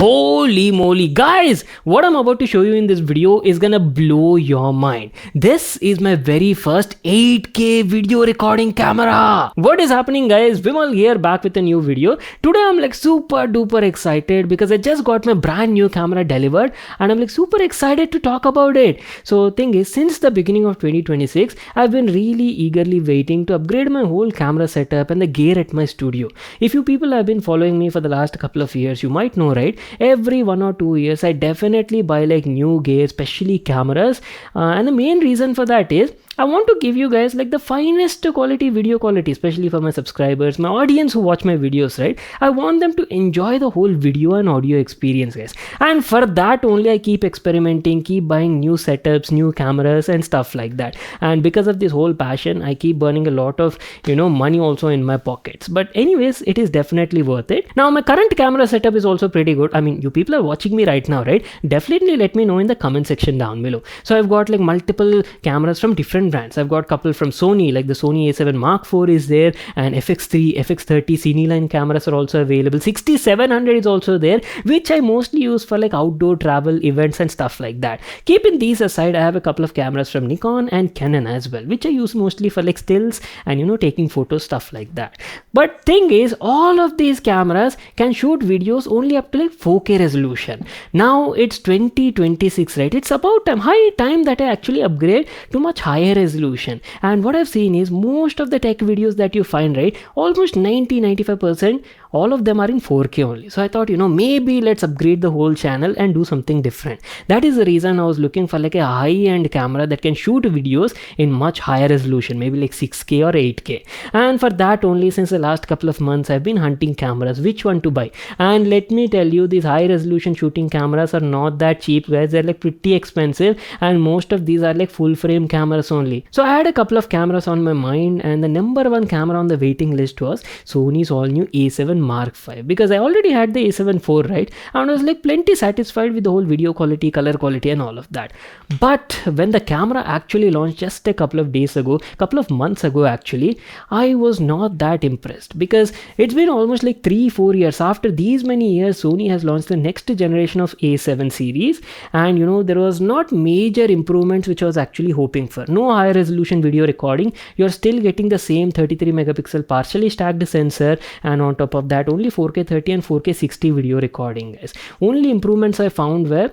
Holy moly, guys, what I'm about to show you in this video is gonna blow your mind. This is my very first 8K video recording camera. What is happening, guys? Vimal here, back with a new video. Today I'm like super duper excited because I just got my brand new camera delivered and I'm like super excited to talk about it. So thing is, since the beginning of 2026, I've been really eagerly waiting to upgrade my whole camera setup and the gear at my studio. If you people have been following me for the last couple of years, you might know, right? Every 1 or 2 years I definitely buy like new gear, especially cameras, and the main reason for that is I want to give you guys like the finest quality video quality, especially for my subscribers, my audience who watch my videos, right? I want them to enjoy the whole video and audio experience, guys. And for that only I keep experimenting, keep buying new setups, new cameras and stuff like that. And because of this whole passion, I keep burning a lot of, money also in my pockets. But anyways, it is definitely worth it. Now my current camera setup is also pretty good. I mean, you people are watching me right now, right? Definitely let me know in the comment section down below. So I've got like multiple cameras from different brands. I've got a couple from Sony, like the Sony A7 IV is there, and FX3, FX30 Cineline cameras are also available. 6700 is also there, which I mostly use for like outdoor travel events and stuff like that. Keeping these aside, I have a couple of cameras from Nikon and Canon as well, which I use mostly for like stills and taking photos, stuff like that. But thing is, all of these cameras can shoot videos only up to like 4K resolution. Now it's 2026, right? It's about high time that I actually upgrade to much higher resolution. And what I've seen is most of the tech videos that you find, right, almost 90-95%, all of them are in 4K only. So I thought, maybe let's upgrade the whole channel and do something different. That is the reason I was looking for like a high-end camera that can shoot videos in much higher resolution, maybe like 6K or 8K. And for that only, since the last couple of months, I've been hunting cameras, which one to buy. And let me tell you, these high resolution shooting cameras are not that cheap, guys. They're like pretty expensive, and most of these are like full frame cameras only. So I had a couple of cameras on my mind, and the number one camera on the waiting list was Sony's all new A7 Mark V, because I already had the A7 IV, right? And I was like plenty satisfied with the whole video quality, color quality and all of that. But when the camera actually launched just a couple of months ago actually, I was not that impressed, because it's been almost like 3-4 years. After these many years, Sony has launched the next generation of A7 series, and there was not major improvements which I was actually hoping for. No high resolution video recording, you're still getting the same 33 megapixel partially stacked sensor, and on top of that only 4K 30 and 4K 60 video recording, guys. Only improvements I found were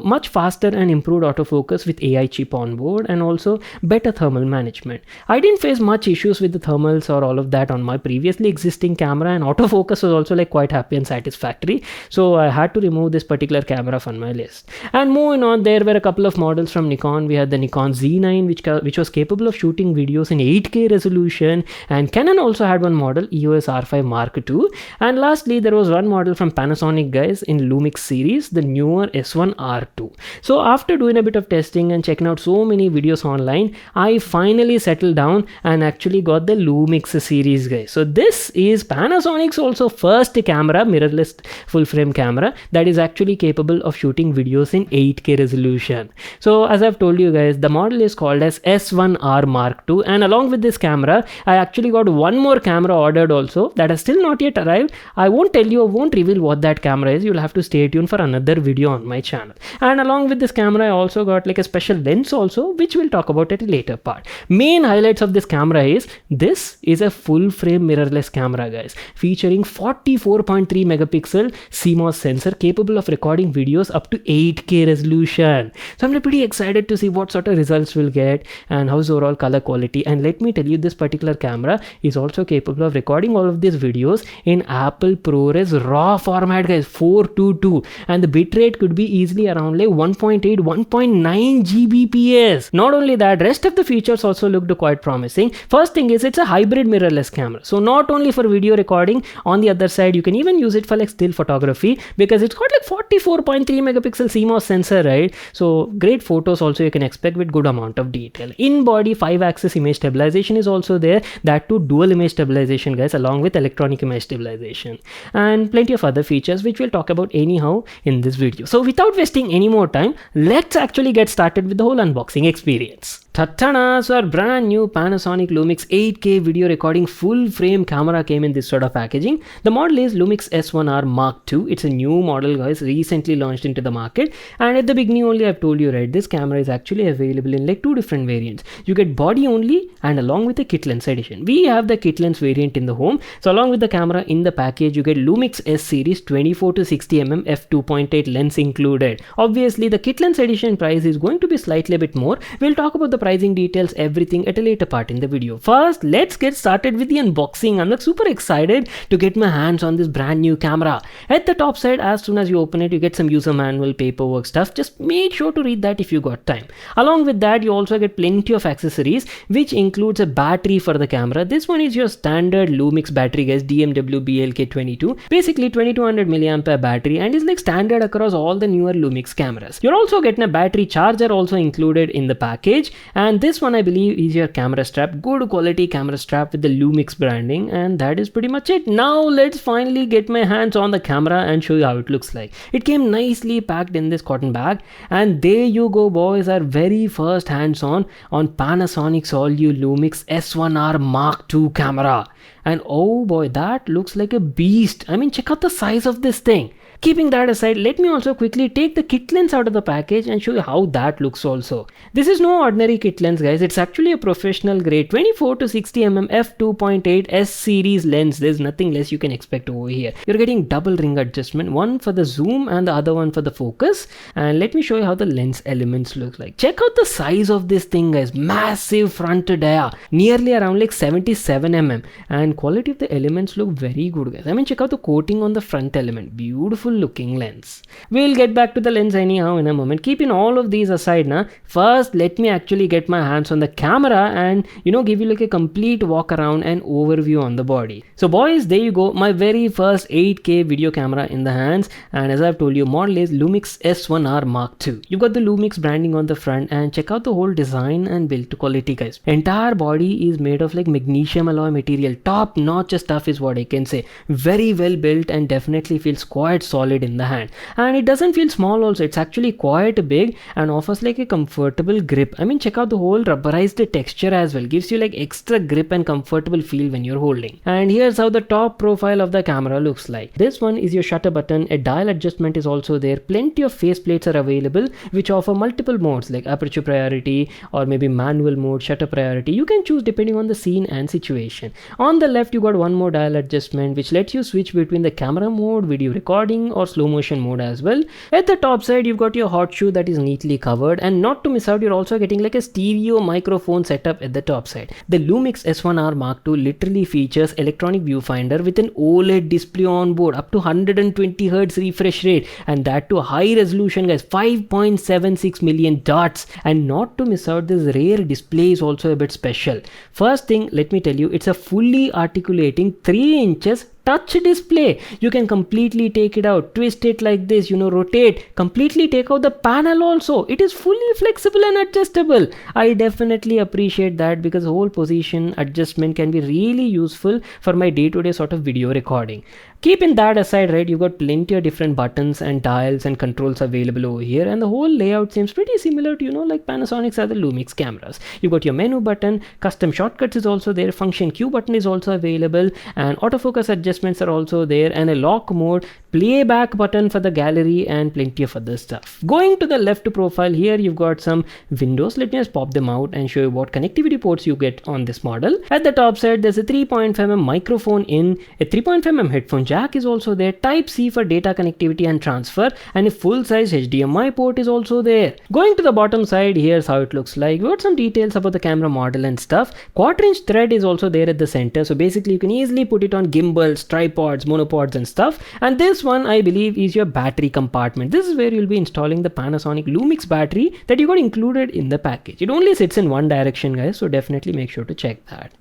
much faster and improved autofocus with AI chip on board, and also better thermal management. I didn't face much issues with the thermals or all of that on my previously existing camera, and autofocus was also like quite happy and satisfactory, so I had to remove this particular camera from my list. And moving on, there were a couple of models from Nikon. We had the Nikon Z9 which was capable of shooting videos in 8K resolution, and Canon also had one model, EOS R5 Mark II. And lastly, there was one model from Panasonic, guys, in Lumix series, the newer S1R II. So after doing a bit of testing and checking out so many videos online, I finally settled down and actually got the Lumix series, guys. So this is Panasonic's also first camera, mirrorless full frame camera, that is actually capable of shooting videos in 8K resolution. So as I've told you guys, the model is called as S1R Mark II, and along with this camera, I actually got one more camera ordered also that has still not yet arrived. I won't reveal what that camera is. You'll have to stay tuned for another video on my channel. And along with this camera, I also got like a special lens also, which we'll talk about at a later part. Main highlights of this camera is, this is a full frame mirrorless camera, guys, featuring 44.3 megapixel CMOS sensor capable of recording videos up to 8K resolution. So I'm pretty excited to see what sort of results we'll get and how's the overall color quality. And let me tell you, this particular camera is also capable of recording all of these videos in Apple ProRes RAW format, guys, 422, and the bitrate could be easily around like 1.8-1.9 Gbps. Not only that, rest of the features also looked quite promising. First thing is, it's a hybrid mirrorless camera, so not only for video recording, on the other side you can even use it for like still photography, because it's got like 44.3 megapixel CMOS sensor, right? So great photos also you can expect with good amount of detail. In body 5-axis image stabilization is also there, that too dual image stabilization, guys, along with electronic image stabilization, and plenty of other features which we'll talk about anyhow in this video. So without wasting any more time, let's actually get started with the whole unboxing experience. Tatana, so our brand new Panasonic Lumix 8K video recording full frame camera came in this sort of packaging. The model is Lumix S1R Mark II. It's a new model, guys, recently launched into the market. And at the beginning only I've told you, right, this camera is actually available in like two different variants. You get body only and along with the kit lens edition. We have the kit lens variant in the home. So along with the camera in the package, you get Lumix S series 24 to 60 mm f2.8 lens included. Obviously the kit lens edition price is going to be slightly a bit more. We'll talk about the pricing details, everything at a later part in the video. First, let's get started with the unboxing. I'm like super excited to get my hands on this brand new camera. At the top side, as soon as you open it, you get some user manual, paperwork stuff. Just make sure to read that if you got time. Along with that, you also get plenty of accessories, which includes a battery for the camera. This one is your standard Lumix battery, guys, DMW BLK22. Basically 2200 mAh battery, and is like standard across all the newer Lumix cameras. You're also getting a battery charger also included in the package. And this one I believe is your camera strap, good quality camera strap with the Lumix branding, and that is pretty much it. Now let's finally get my hands on the camera and show you how it looks like. It came nicely packed in this cotton bag, and there you go, boys, our very first hands-on on Panasonic's all-new Lumix S1R Mark II camera. And oh boy, that looks like a beast. I mean, check out the size of this thing. Keeping that aside, let me also quickly take the kit lens out of the package and show you how that looks also. This is no ordinary kit lens, guys. It's actually a professional grade 24 to 60 mm f2.8 S series lens. There's nothing less you can expect over here. You're getting double ring adjustment, one for the zoom and the other one for the focus. And let me show you how the lens elements look like. Check out the size of this thing, guys. Massive front dia, nearly around like 77 mm. And quality of the elements look very good, guys. I mean, check out the coating on the front element. Beautiful looking lens. We'll get back to the lens anyhow in a moment. Keeping all of these aside now, first let me actually get my hands on the camera and give you like a complete walk around and overview on the body. So boys, there you go, my very first 8K video camera in the hands, and as I've told you, model is Lumix S1R Mark II. You've got the Lumix branding on the front, and check out the whole design and build quality, guys. Entire body is made of like magnesium alloy material. Top notch stuff is what I can say. Very well built and definitely feels quite solid in the hand, and it doesn't feel small also. It's actually quite big and offers like a comfortable grip. I mean, check out the whole rubberized texture as well, gives you like extra grip and comfortable feel when you're holding. And here's how the top profile of the camera looks like. This one is your shutter button. A dial adjustment is also there. Plenty of face plates are available which offer multiple modes like aperture priority or maybe manual mode, shutter priority. You can choose depending on the scene and situation. On the left you got one more dial adjustment which lets you switch between the camera mode, video recording or slow motion mode as well. At the top side you've got your hot shoe that is neatly covered, and not to miss out, you're also getting like a stereo microphone setup at the top side. The Lumix S1R Mark II literally features electronic viewfinder with an OLED display on board, up to 120 Hz refresh rate, and that to high resolution, guys, 5.76 million dots. And not to miss out, this rear display is also a bit special. First thing, let me tell you, it's a fully articulating 3 inches touch display. You can completely take it out, twist it like this, rotate, completely take out the panel also. It is fully flexible and adjustable. I definitely appreciate that because whole position adjustment can be really useful for my day-to-day sort of video recording. Keeping that aside, right, you've got plenty of different buttons and dials and controls available over here, and the whole layout seems pretty similar to like Panasonic's other Lumix cameras. You've got your menu button, custom shortcuts is also there, function Q button is also available, and autofocus adjustments are also there, and a lock mode, playback button for the gallery, and plenty of other stuff. Going to the left profile here, you've got some windows. Let me just pop them out and show you what connectivity ports you get on this model. At the top side there's a 3.5mm microphone in, a 3.5mm headphone jack is also there, type C for data connectivity and transfer, and a full-size HDMI port is also there. Going to the bottom side, here's how it looks like. We got some details about the camera model and stuff. 1/4-inch thread is also there at the center, so basically you can easily put it on gimbals, tripods, monopods and stuff. And this one I believe is your battery compartment. This is where you'll be installing the Panasonic Lumix battery that you got included in the package. It only sits in one direction, guys, so definitely make sure to check that.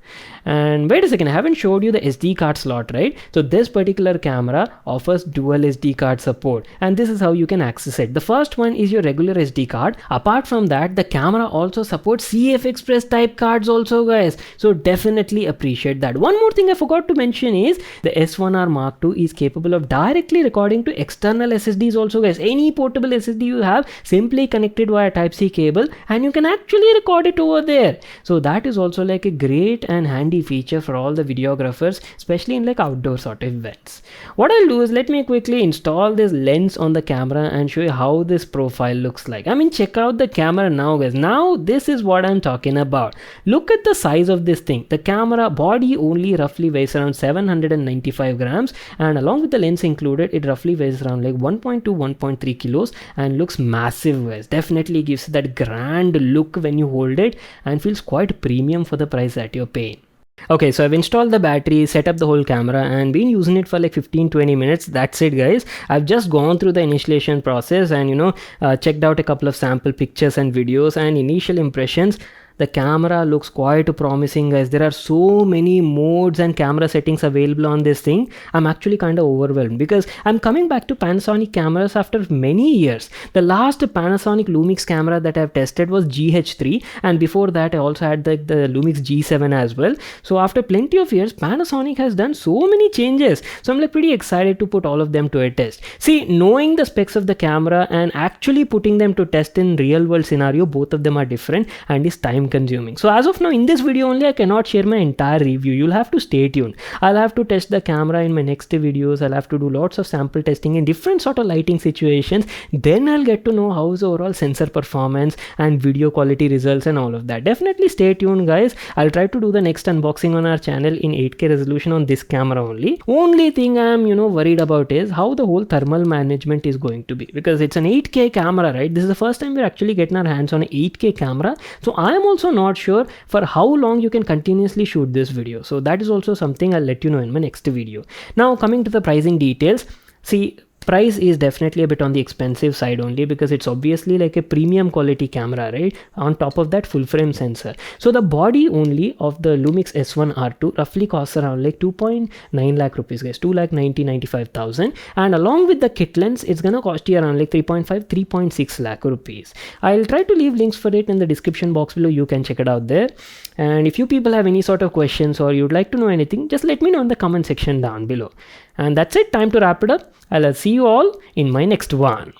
And wait a second, I haven't showed you the SD card slot, right? So this particular particular camera offers dual SD card support, and this is how you can access it. The first one is your regular SD card. Apart from that, the camera also supports CF Express type cards also, guys, so definitely appreciate that. One more thing I forgot to mention is the S1R Mark II is capable of directly recording to external SSDs also, guys. Any portable SSD you have, simply connect it via Type-C cable and you can actually record it over there. So that is also like a great and handy feature for all the videographers, especially in like outdoor sort of events. What I'll do is let me quickly install this lens on the camera and show you how this profile looks like. I mean, check out the camera now, guys. Now this is what I'm talking about. Look at the size of this thing. The camera body only roughly weighs around 795 grams, and along with the lens included, it roughly weighs around like 1.2 1.3 kilos and looks massive, guys. Definitely gives that grand look when you hold it and feels quite premium for the price that you're paying. Okay, so I've installed the battery, set up the whole camera, and been using it for like 15-20 minutes. That's it, guys. I've just gone through the initialization process and checked out a couple of sample pictures and videos, and initial impressions. The camera looks quite promising, guys. There are so many modes and camera settings available on this thing. I'm actually kind of overwhelmed because I'm coming back to Panasonic cameras after many years. The last Panasonic Lumix camera that I've tested was GH3, and before that I also had the Lumix G7 as well. So after plenty of years, Panasonic has done so many changes. So I'm like pretty excited to put all of them to a test. See, knowing the specs of the camera and actually putting them to test in real world scenario, both of them are different and is time consuming. So as of now, in this video only, I cannot share my entire review. You'll have to stay tuned. I'll have to test the camera in my next videos. I'll have to do lots of sample testing in different sort of lighting situations. Then I'll get to know how's the overall sensor performance and video quality results and all of that. Definitely stay tuned, guys. I'll try to do the next unboxing on our channel in 8K resolution on this camera only. Only thing I'm worried about is how the whole thermal management is going to be, because it's an 8K camera, right? This is the first time we're actually getting our hands on an 8K camera. So I am also not sure for how long you can continuously shoot this video. So that is also something I'll let you know in my next video. Now coming to the pricing details. See, price is definitely a bit on the expensive side only because it's obviously like a premium quality camera, right? On top of that, full frame sensor. So the body only of the Lumix S1R II roughly costs around like 2.9 lakh rupees, guys. 2,95,000, and along with the kit lens, it's gonna cost you around like 3.6 lakh rupees. I'll try to leave links for it in the description box below. You can check it out there. And if you people have any sort of questions or you'd like to know anything, just let me know in the comment section down below. And that's it. Time to wrap it up. I'll see you all in my next one.